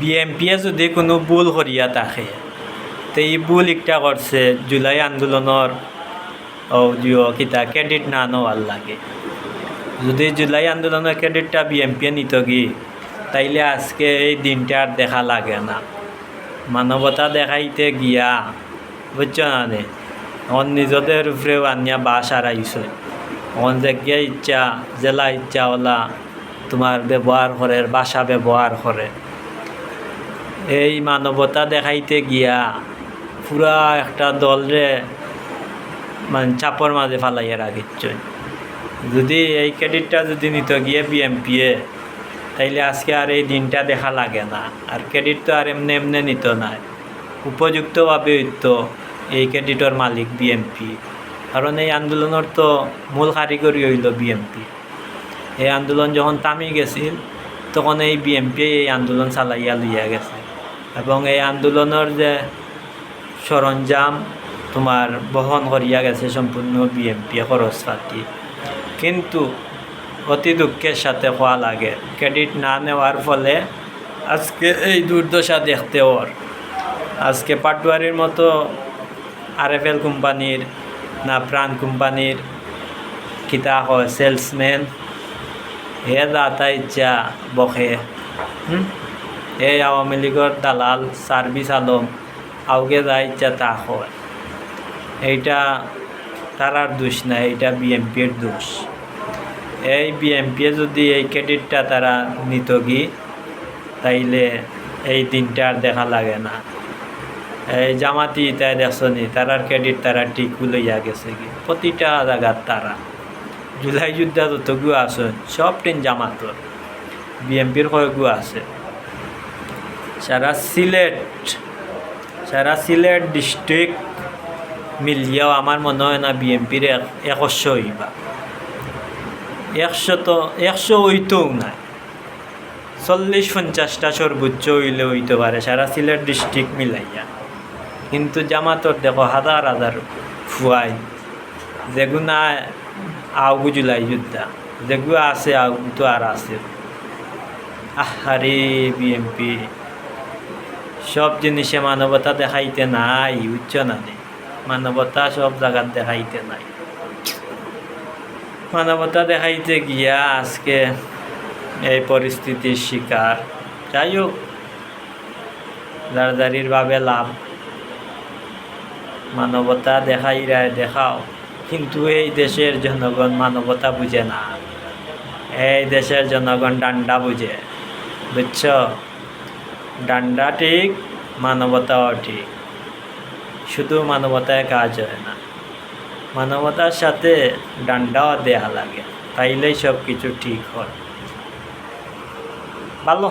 বিএমপিয়ে যদি কোনো ভুল করিয়া থাকে তো এই ভুল একটা করছে জুলাই আন্দোলনের কিতা ক্রেডিট না নেওয়ার লাগে। যদি জুলাই আন্দোলনের ক্রেডিটটা বিএমপিয়ে নিত কি তাইলে আজকে এই দিনটা আর দেখা লাগে না। মানবতা দেখাইতে গিয়া বুঝছো না রে অন নিজদের উপরেও আনিয়া বাস হারাইছে। অন জায়গায় ইচ্ছা জেলা ইচ্ছা ওলা তোমার ব্যবহার করে ভাষা ব্যবহার করে। এই মানবতা দেখাইতে গিয়া পুরা একটা দলরে মানে চাপর মাঝে ফালাইয়া রাখিচ্ছে। যদি এই ক্রেডিটটা যদি নিত গিয়ে বিএমপিয়ে তাইলে আজকে আর এই দিনটা দেখা লাগে না। আর ক্রেডিট তো আর এমনি এমনি নিত না, উপযুক্তভাবে হইতো এই ক্রেডিটর মালিক বিএমপি। কারণ এই আন্দোলনের তো মূল কারিগরি হইল বিএমপি। এই আন্দোলন যখন থামি গেছিল তখন এই বিএমপি এই আন্দোলন চালাইয়া লইয়া গেছে এবং এই আন্দোলনের যে সরঞ্জাম তোমার বহন করিয়া গেছে সম্পূর্ণ বিএমপি খরচপাতি। কিন্তু অতি দুঃখের সাথে হওয়া লাগে ক্রেডিট না নেওয়ার ফলে আজকে এই দুর্দশা দেখতে ওর। আজকে পাটুয়ারির মতো আরএফএল কোম্পানির না প্রাণ কোম্পানির কিতা হয় সেলসম্যান হে দাতা ইচ্ছা বকে এই আওয়ামী লীগের দালাল সার্ভিস আলম আউগে যা ইচ্ছা তা হয়। এইটা তারার দোষ না, এইটা বিএমপির দোষ। এই বিএমপি যদি এই ক্রেডিটটা তারা নিত গি তাইলে এই দিনটা আর দেখা লাগে না। এই জামাতি তাই দেখছো নি তারার ক্রেডিট তারা ঠিক লইয়া গেছে কি প্রতিটা জায়গার। তারা জুলাই যুদ্ধ যতগুলো আছে সব টিন জামাতর, বিএমপির কয়েকগুলো আছে। সারা সিলেট ডিস্ট্রিক্ট মিলিয়াও আমার মনে হয় না বিএমপির 100 হইবা। 100 হইতেও নাই, 40-50টা সর্বোচ্চ হইলে হইতে পারে সারা সিলেট ডিস্ট্রিক্ট মিলাইয়া। কিন্তু জামাতর দেখো হাজার হাজার ফুয়াই যেগুনা আউগু জুলাই যোদ্ধা যেগুলো আছে আউগু তো আর আছে। আহারে বিএমপি সব জিনিসে মানবতা দেখাইতে নাই, উচ্চ না নেই মানবতা সব জায়গার দেখাইতে নাই। মানবতা দেখাইতে গিয়া আজকে এই পরিস্থিতির শিকার। যাই হোক জারজারির ভাবে লাভ, মানবতা দেখাও কিন্তু এই দেশের জনগণ মানবতা বুঝে না। এই দেশের জনগণ ডান্ডা বুঝে, বুঝছ? ডান্ডা ঠিক মানবতাও ঠিক, শুধু মানবতায় কাজ হয় না, মানবতার সাথে ডান্ডাও দেয়া লাগে, তাইলেই সব কিছু ঠিক হয়। ভালো।